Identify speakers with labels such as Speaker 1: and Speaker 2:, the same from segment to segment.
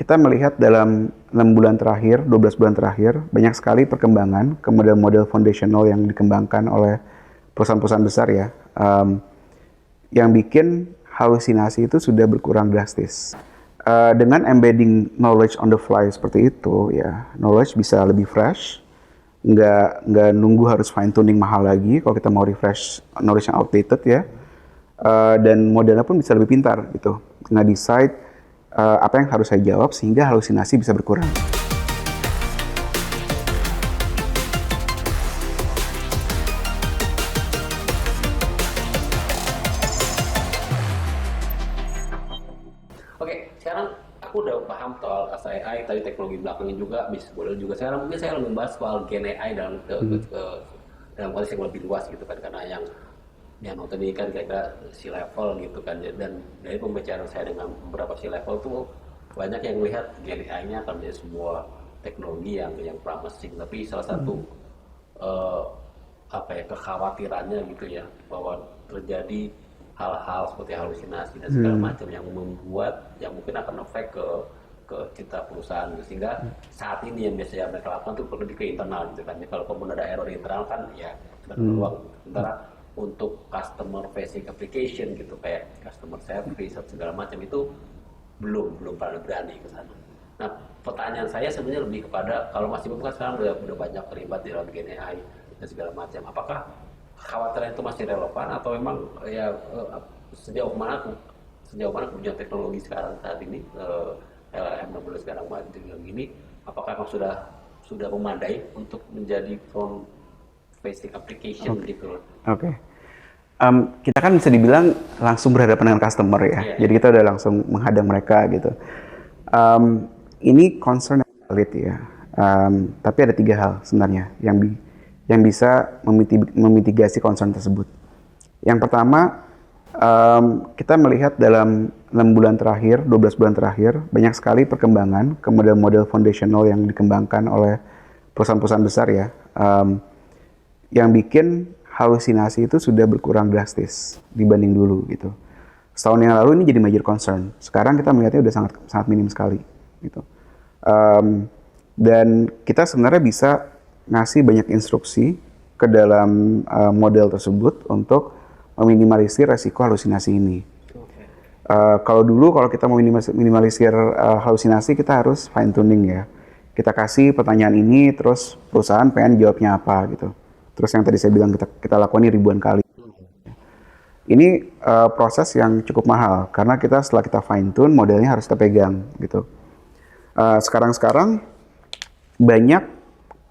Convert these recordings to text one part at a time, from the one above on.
Speaker 1: Kita melihat dalam 6 bulan terakhir, 12 bulan terakhir, banyak sekali perkembangan ke model-model foundational yang dikembangkan oleh perusahaan-perusahaan besar ya, yang bikin halusinasi itu sudah berkurang drastis. Dengan embedding knowledge on the fly seperti itu, ya knowledge bisa lebih fresh, nggak nunggu harus fine tuning mahal lagi kalau kita mau refresh knowledge yang outdated ya. Dan modelnya pun bisa lebih pintar gitu, nge-decide apa yang harus saya jawab sehingga halusinasi bisa berkurang.
Speaker 2: Oke, sekarang aku udah paham soal AI, tadi teknologi belakangnya juga, bisnis model juga. Sekarang mungkin saya lebih membahas soal Gen AI dalam konteks yang lebih luas gitu kan, karena yang nonton ini kan kira-kira C-level gitu kan, dan dari pembicaraan saya dengan beberapa C-level tuh banyak yang melihat Gen AI-nya akan menjadi sebuah teknologi yang promising, tapi salah satu kekhawatirannya gitu ya, bahwa terjadi hal-hal seperti halusinasi dan segala macam yang membuat yang mungkin akan efek ke citra perusahaan gitu. Sehingga saat ini yang biasanya mereka lakukan tuh lebih ke internal gitu kan. Kalau kemudian ada error internal kan ya sudah peluang. Sementara untuk customer facing application gitu kayak customer service atau segala macam itu belum pernah berani ke sana. Nah, pertanyaan saya sebenarnya lebih kepada kalau Mas Ibu kan sekarang udah banyak terlibat di dalam Gen AI dan segala macam. Apakah kekhawatiran itu masih relevan atau memang ya sejauh mana kemudian teknologi sekarang saat ini LLM dan sekarang maju dengan gini, apakah memang sudah memadai untuk menjadi front facing application gitu?
Speaker 1: Oke. Kita kan bisa dibilang langsung berhadapan dengan customer ya.
Speaker 2: Yeah.
Speaker 1: Jadi kita udah langsung menghadang mereka gitu. Ini concern yang valid ya. Tapi ada 3 hal sebenarnya yang bisa memitigasi concern tersebut. Yang pertama, kita melihat dalam 6 bulan terakhir, 12 bulan terakhir, banyak sekali perkembangan ke model-model foundational yang dikembangkan oleh perusahaan-perusahaan besar ya, yang bikin halusinasi itu sudah berkurang drastis dibanding dulu gitu. Setahun yang lalu ini jadi major concern. Sekarang kita melihatnya udah sangat minim sekali gitu. Dan kita sebenarnya bisa ngasih banyak instruksi ke dalam model tersebut untuk meminimalisir resiko halusinasi ini. Kalau kita mau minimalisir halusinasi, kita harus fine tuning ya. Kita kasih pertanyaan ini, terus perusahaan pengen jawabnya apa gitu. Terus yang tadi saya bilang kita lakukan ini ribuan kali. Ini proses yang cukup mahal karena setelah kita fine tune modelnya harus kita pegang gitu. Sekarang banyak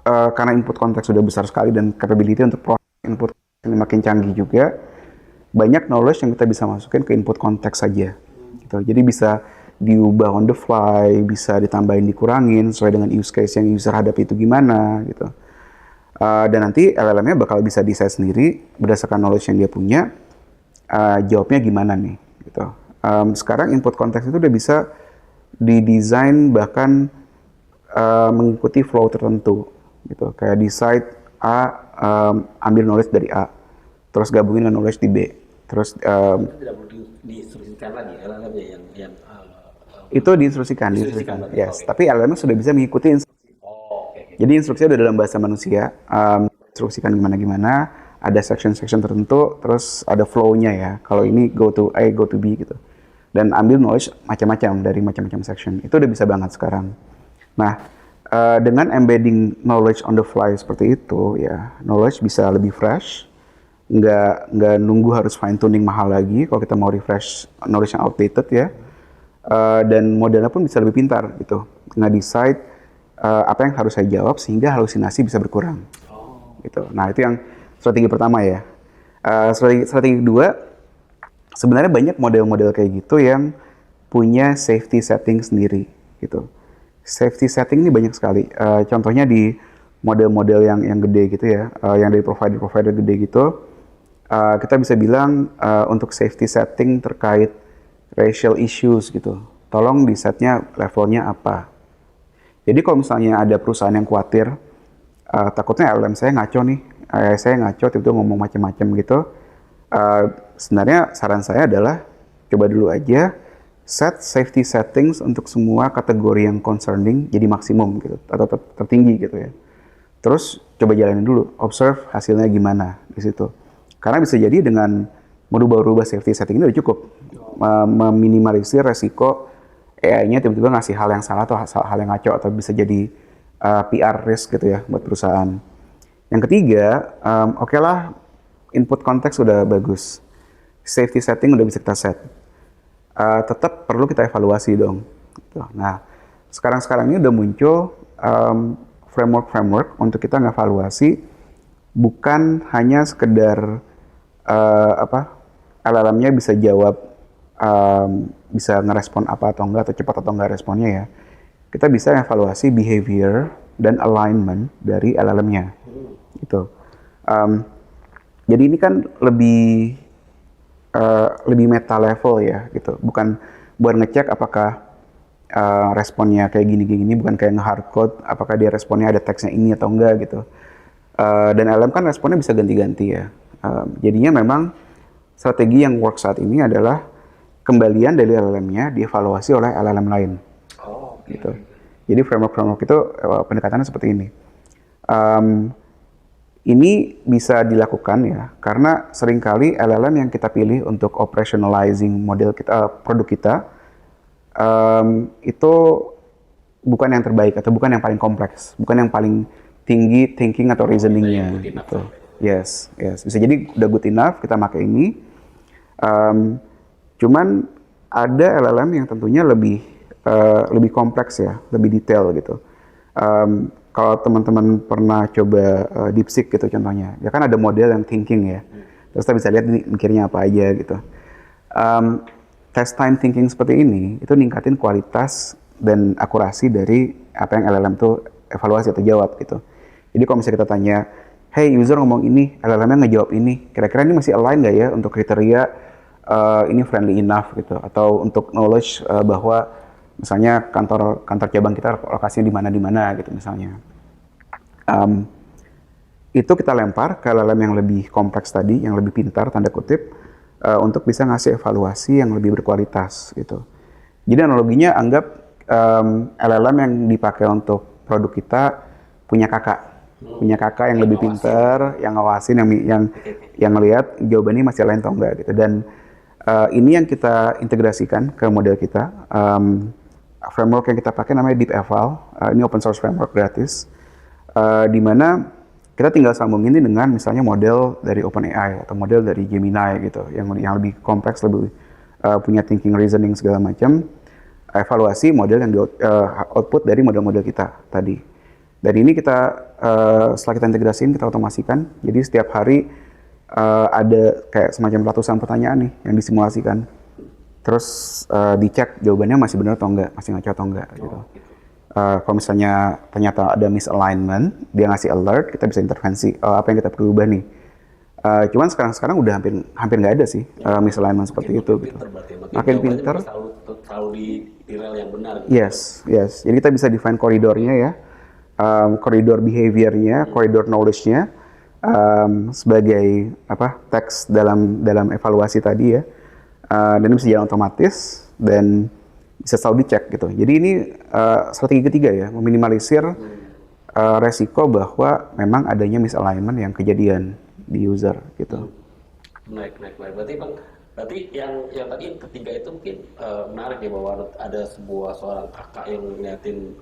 Speaker 1: karena input konteks sudah besar sekali dan capability untuk proses input yang makin canggih juga, banyak knowledge yang kita bisa masukin ke input konteks saja gitu. Jadi bisa diubah on the fly, bisa ditambahin, dikurangin sesuai dengan use case yang user hadapi itu gimana gitu. Dan nanti LLM-nya bakal bisa desain sendiri berdasarkan knowledge yang dia punya, jawabnya gimana nih gitu. Sekarang input konteks itu udah bisa didesain bahkan mengikuti flow tertentu gitu. Kayak decide A, ambil knowledge dari A, terus gabungin dengan knowledge di B, terus
Speaker 2: tidak perlu diinstruksikan lagi LLM-nya yang
Speaker 1: itu diinstruksikan. Yes, tapi LLM sudah bisa mengikuti instruksi. Jadi instruksinya udah dalam bahasa manusia, instruksikan gimana-gimana, ada section-section tertentu, terus ada flow-nya ya. Kalau ini go to A, go to B gitu. Dan ambil knowledge macam-macam dari macam-macam section. Itu udah bisa banget sekarang. Nah, dengan embedding knowledge on the fly seperti itu, ya knowledge bisa lebih fresh, nggak nunggu harus fine tuning mahal lagi kalau kita mau refresh knowledge yang outdated ya. Dan modelnya pun bisa lebih pintar gitu, nge-decide apa yang harus saya jawab sehingga halusinasi bisa berkurang. Gitu. Nah, itu yang strategi pertama ya. Strategi kedua, sebenarnya banyak model-model kayak gitu yang punya safety setting sendiri gitu. Safety setting ini banyak sekali. Contohnya di model-model yang gede gitu ya, yang dari provider gede gitu, kita bisa bilang untuk safety setting terkait racial issues gitu, tolong di setnya levelnya apa. Jadi kalau misalnya ada perusahaan yang khawatir, takutnya LLM saya ngaco nih, saya ngaco tiba-tiba ngomong macam-macam gitu, sebenarnya saran saya adalah coba dulu aja set safety settings untuk semua kategori yang concerning jadi maksimum gitu atau tertinggi gitu ya. Terus coba jalanin dulu, observe hasilnya gimana di situ. Karena bisa jadi dengan merubah-rubah safety setting ini udah cukup meminimalisir resiko AI-nya tiba-tiba ngasih hal yang salah atau hal yang ngaco atau bisa jadi PR risk gitu ya buat perusahaan. Yang ketiga, oke lah input konteks udah bagus, safety setting udah bisa kita set. Tetap perlu kita evaluasi dong. Nah, sekarang ini udah muncul framework untuk kita ngevaluasi bukan hanya sekedar LLM-nya bisa jawab, bisa ngerespon apa atau enggak, atau cepat atau enggak responnya ya. Kita bisa evaluasi behavior dan alignment dari LLM-nya. Gitu. Jadi ini kan lebih meta level ya gitu, bukan buat ngecek apakah responnya kayak gini, bukan kayak nge-hardcode apakah dia responnya ada teksnya ini atau enggak gitu. Dan LLM kan responnya bisa ganti-ganti ya. Jadinya memang strategi yang work saat ini adalah kembalian dari LLM-nya dievaluasi oleh LLM lain. Gitu. Jadi framework itu pendekatannya seperti ini. Ini bisa dilakukan ya, karena seringkali LLM yang kita pilih untuk operationalizing model kita, produk kita, itu bukan yang terbaik atau bukan yang paling kompleks, bukan yang paling tinggi thinking atau reasoningnya. Gitu. Yes. Bisa jadi udah good enough kita pakai ini. Cuman ada LLM yang tentunya lebih kompleks ya, lebih detail gitu. Kalau teman-teman pernah coba DeepSeek gitu contohnya, ya kan ada model yang thinking ya, terus kita bisa lihat ini mikirnya apa aja gitu. Test time thinking seperti ini itu ningkatin kualitas dan akurasi dari apa yang LLM tuh evaluasi atau jawab gitu. Jadi kalau misalnya kita tanya, hey user ngomong ini, LLM-nya ngejawab ini, kira-kira ini masih align nggak ya untuk kriteria ini friendly enough gitu, atau untuk knowledge bahwa misalnya kantor cabang kita lokasinya di mana gitu misalnya. Itu kita lempar ke LLM yang lebih kompleks tadi, yang lebih pintar tanda kutip, untuk bisa ngasih evaluasi yang lebih berkualitas gitu. Jadi analoginya anggap LLM yang dipakai untuk produk kita punya kakak yang lebih pintar, yang ngawasin, yang ngelihat jawabannya masih lain atau enggak gitu. Dan ini yang kita integrasikan ke model kita. Framework yang kita pakai namanya DeepEval. Ini open source framework gratis, di mana kita tinggal sambungin ini dengan misalnya model dari OpenAI atau model dari Gemini gitu, yang lebih kompleks, lebih punya thinking, reasoning segala macam. Evaluasi model yang output dari model-model kita tadi. Dan ini setelah kita integrasiin, kita otomasikan. Jadi setiap hari ada kayak semacam ratusan pertanyaan nih yang disimulasikan. Terus dicek jawabannya masih benar atau enggak, masih ngaco atau enggak gitu. Kalau misalnya ternyata ada misalignment, dia ngasih alert, kita bisa intervensi apa yang kita perlu ubah nih. Cuman sekarang udah hampir nggak ada sih misalignment seperti itu gitu. Makin pintar.
Speaker 2: Selalu di rel yang benar. Gitu.
Speaker 1: Yes. Jadi kita bisa define koridornya ya, koridor behaviornya, koridor knowledge-nya sebagai teks dalam evaluasi tadi ya. Dan bisa jalan otomatis dan bisa selalu dicek gitu. Jadi ini strategi ketiga ya, meminimalisir resiko bahwa memang adanya misalignment yang kejadian di user gitu.
Speaker 2: Baik. Berarti yang tadi yang ketiga itu mungkin menarik ya, bahwa ada seorang kakak yang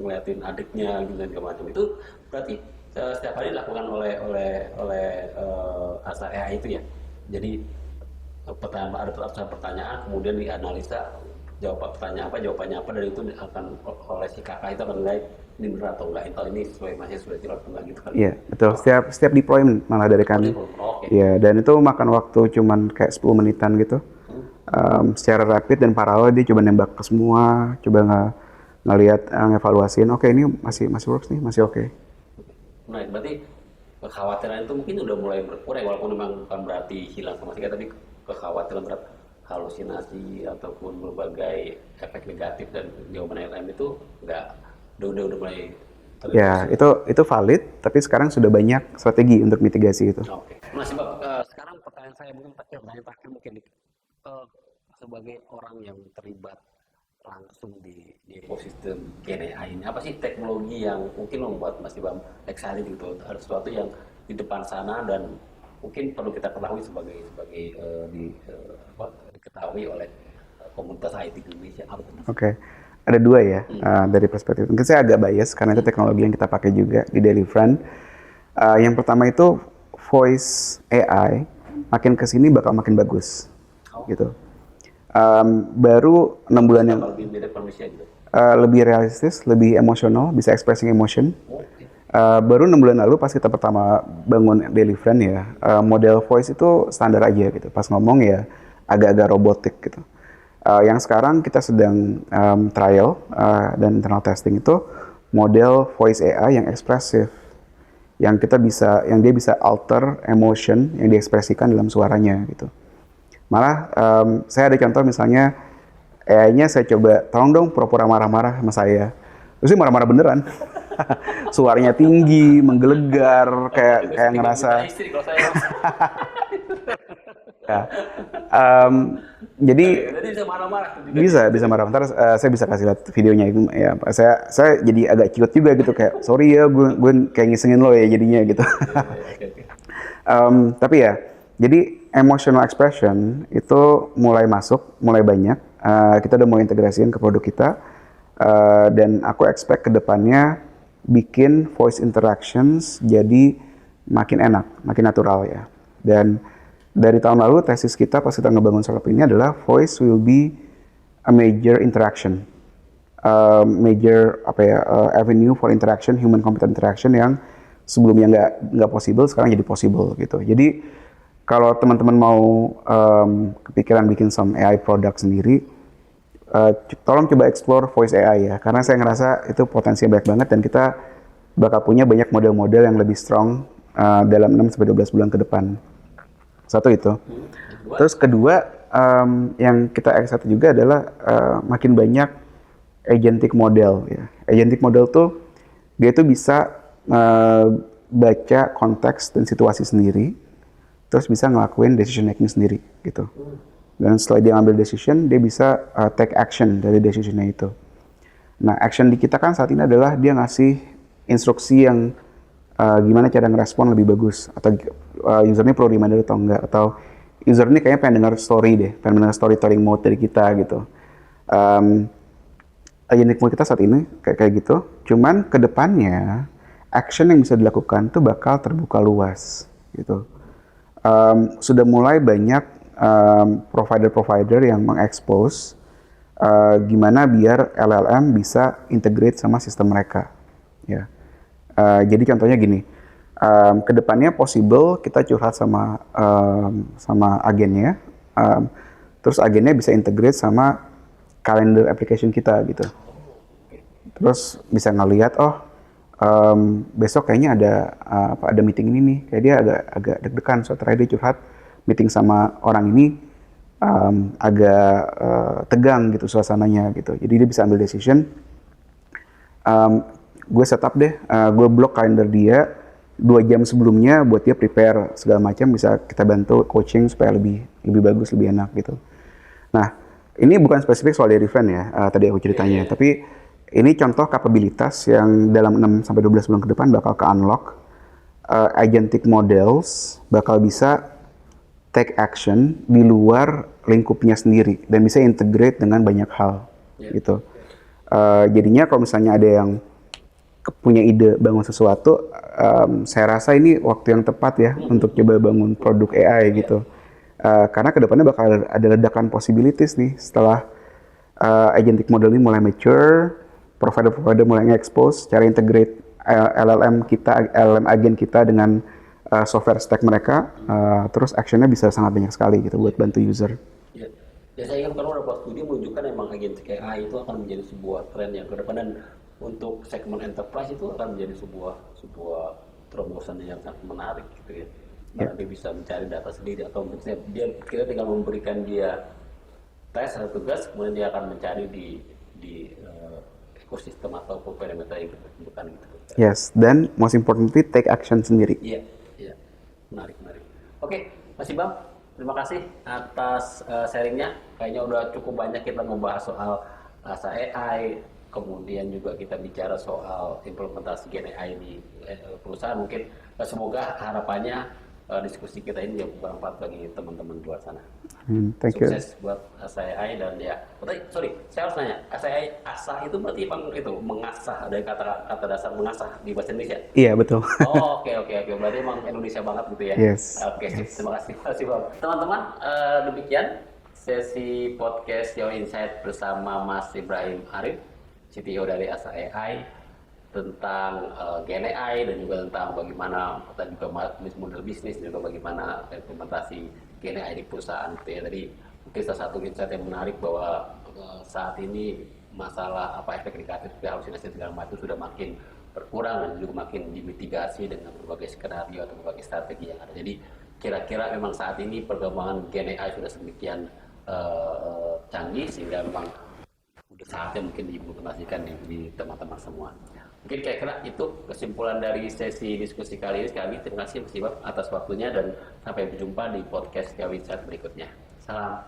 Speaker 2: ngeliatin adiknya gitu dan segala macam. Itu berarti setiap hari dilakukan oleh Asa AI itu ya. Jadi ada pertanyaan, kemudian dianalisa jawabannya apa, dan itu akan oleh si kakak itu akan nilai ini benar atau enggak, ini masih sudah jelas atau enggak gitu kan.
Speaker 1: Iya, betul. Setiap deployment malah dari kami. Iya, dan itu makan waktu cuman kayak 10 menitan gitu. Secara rapid dan paralel dia coba nembak ke semua, coba ngelihat, ngevaluasiin, oke ini masih works nih, masih oke.
Speaker 2: Nah, berarti kekhawatiran itu mungkin udah mulai berkurang, walaupun memang bukan berarti hilang sama sekali, tapi kekhawatiran terhadap halusinasi ataupun berbagai efek negatif dan jawaban LLM itu udah mulai terlihat.
Speaker 1: Ya, itu valid, tapi sekarang sudah banyak strategi untuk mitigasi itu.
Speaker 2: Oke. Nah, sekarang pertanyaan terakhir mungkin sebagai orang yang terlibat langsung di ekosistem GenAI ini? Apa sih teknologi yang mungkin membuat Mas Ibam excited gitu? Ada sesuatu yang di depan sana dan mungkin perlu kita ketahui sebagai diketahui oleh komunitas IT di Indonesia. Apa itu?
Speaker 1: Oke. Ada dua ya dari perspektif. Mungkin saya agak bias karena itu teknologi yang kita pakai juga di Daily Friend. Yang pertama itu voice AI makin kesini bakal makin bagus, gitu. Baru 6 bulan yang
Speaker 2: Lebih mirip manusia gitu.
Speaker 1: lebih realistis, lebih emosional, bisa expressing emotion.
Speaker 2: Oke.
Speaker 1: Baru 6 bulan lalu pas kita pertama bangun Daily Friend ya, model voice itu standar aja gitu. Pas ngomong ya agak-agak robotik gitu. Yang sekarang kita sedang trial dan internal testing itu model voice AI yang ekspresif, yang dia bisa alter emotion yang diekspresikan dalam suaranya gitu. Malah saya ada contoh misalnya AI-nya saya coba tolong dong pura-pura marah-marah sama saya, terus dia marah-marah beneran. Suaranya tinggi, menggelegar, kayak ngerasa.
Speaker 2: Istri kalau saya.
Speaker 1: Ya. Jadi
Speaker 2: Jadi bisa marah-marah tuh juga.
Speaker 1: bisa marah. Ntar saya bisa kasih lihat videonya itu ya. Saya jadi agak ciut juga gitu kayak sorry ya gue kayak ngisengin lo ya jadinya gitu.
Speaker 2: Oke.
Speaker 1: Tapi ya jadi emotional expression itu mulai masuk, mulai banyak. Kita udah mau integrasiin ke produk kita dan aku expect kedepannya bikin voice interactions jadi makin enak, makin natural ya. Dan dari tahun lalu tesis kita pas kita ngebangun startup ini adalah voice will be a major interaction, major avenue for interaction, human computer interaction yang sebelumnya nggak possible sekarang jadi possible gitu. Jadi kalau teman-teman mau kepikiran bikin some AI product sendiri, tolong coba explore voice AI ya, karena saya ngerasa itu potensinya banyak banget dan kita bakal punya banyak model-model yang lebih strong dalam 6-12 bulan ke depan. Satu itu. Terus kedua, yang kita excited juga adalah makin banyak agentic model. Ya. Agentic model tuh dia tuh bisa baca konteks dan situasi sendiri, terus bisa ngelakuin decision making sendiri gitu. Dan setelah dia ngambil decision, dia bisa take action dari decisionnya itu. Nah, action di kita kan saat ini adalah dia ngasih instruksi yang gimana cara ngerespon lebih bagus, atau user ini perlu reminder atau enggak, atau user ini kayaknya pengen dengar story deh, pengen dengar storytelling mode dari kita gitu. Agentic mode kita saat ini kayak gitu, cuman kedepannya action yang bisa dilakukan tuh bakal terbuka luas gitu. Sudah mulai banyak provider-provider yang mengekspos gimana biar LLM bisa integrate sama sistem mereka ya. Jadi contohnya gini, kedepannya possible kita curhat sama agennya, terus agennya bisa integrate sama calendar application kita gitu. Terus bisa ngelihat besok kayaknya ada meeting ini nih, kayak dia agak deg-degan, so terakhir dia curhat meeting sama orang ini agak tegang gitu suasananya gitu. Jadi dia bisa ambil decision. Gue setup deh, gue blok kalender dia 2 jam sebelumnya buat dia prepare segala macam, bisa kita bantu coaching supaya lebih bagus, lebih enak gitu. Nah, ini bukan spesifik soal Daily Friend ya, tadi aku ceritanya, tapi ini contoh kapabilitas yang dalam 6-12 bulan ke depan bakal ke-unlock. Agentic models bakal bisa take action di luar lingkupnya sendiri dan bisa integrate dengan banyak hal gitu. Jadinya kalau misalnya ada yang punya ide bangun sesuatu, saya rasa ini waktu yang tepat ya untuk coba bangun produk AI gitu. Karena kedepannya bakal ada ledakan possibilities nih setelah agentic model ini mulai mature, provider-provider mulai nge-expose cara integrate LLM agen kita dengan software stack mereka, terus actionnya bisa sangat banyak sekali gitu buat bantu user.
Speaker 2: Ya, saya ingat kalau beberapa studi menunjukkan memang agentic AI itu akan menjadi sebuah tren yang ke depan, dan untuk segmen enterprise itu akan menjadi sebuah terobosan yang sangat menarik gitu ya. Karena dia bisa mencari data sendiri, atau misalnya kita tinggal memberikan dia tes atau tugas, kemudian dia akan mencari di ekosistem atau parameter yang kita tentukan gitu.
Speaker 1: Yes, dan most importantly take action sendiri.
Speaker 2: Iya, menarik. Oke, Mas Ibam, terima kasih atas sharingnya. Kayaknya udah cukup banyak kita membahas soal Asa AI, kemudian juga kita bicara soal implementasi Gen AI di perusahaan. Mungkin semoga harapannya diskusi kita ini yang bermanfaat bagi teman-teman di luar sana.
Speaker 1: Thank you.
Speaker 2: Sukses buat Asa AI dan ya. Sorry, saya harus nanya. Asa AI, asa itu berarti emang itu mengasah, dari kata dasar mengasah di bahasa Indonesia?
Speaker 1: Iya, betul.
Speaker 2: Oh, oke. Berarti emang Indonesia banget gitu ya?
Speaker 1: Yes.
Speaker 2: Oke, terima kasih Bang. Teman-teman, demikian sesi podcast Yo Insight bersama Mas Ibrahim Arif, CTO dari Asa AI, tentang Gen AI dan juga tentang bagaimana kita juga model bisnis, juga bagaimana implementasi Gen AI di perusahaan gitu ya. Tadi mungkin salah satu insight yang menarik bahwa saat ini masalah efek negatif, halusinasi segala macam sudah makin berkurang dan juga makin dimitigasi dengan berbagai skenario atau berbagai strategi yang ada. Jadi kira-kira memang saat ini perkembangan Gen AI sudah sedemikian canggih sehingga memang udah saatnya mungkin diimplementasikan di teman-teman semua. Mungkin kira-kira itu kesimpulan dari sesi diskusi kali ini. Sekali lagi terima kasih Mas Ibab atas waktunya dan sampai berjumpa di podcast Gawin saat berikutnya. Salam.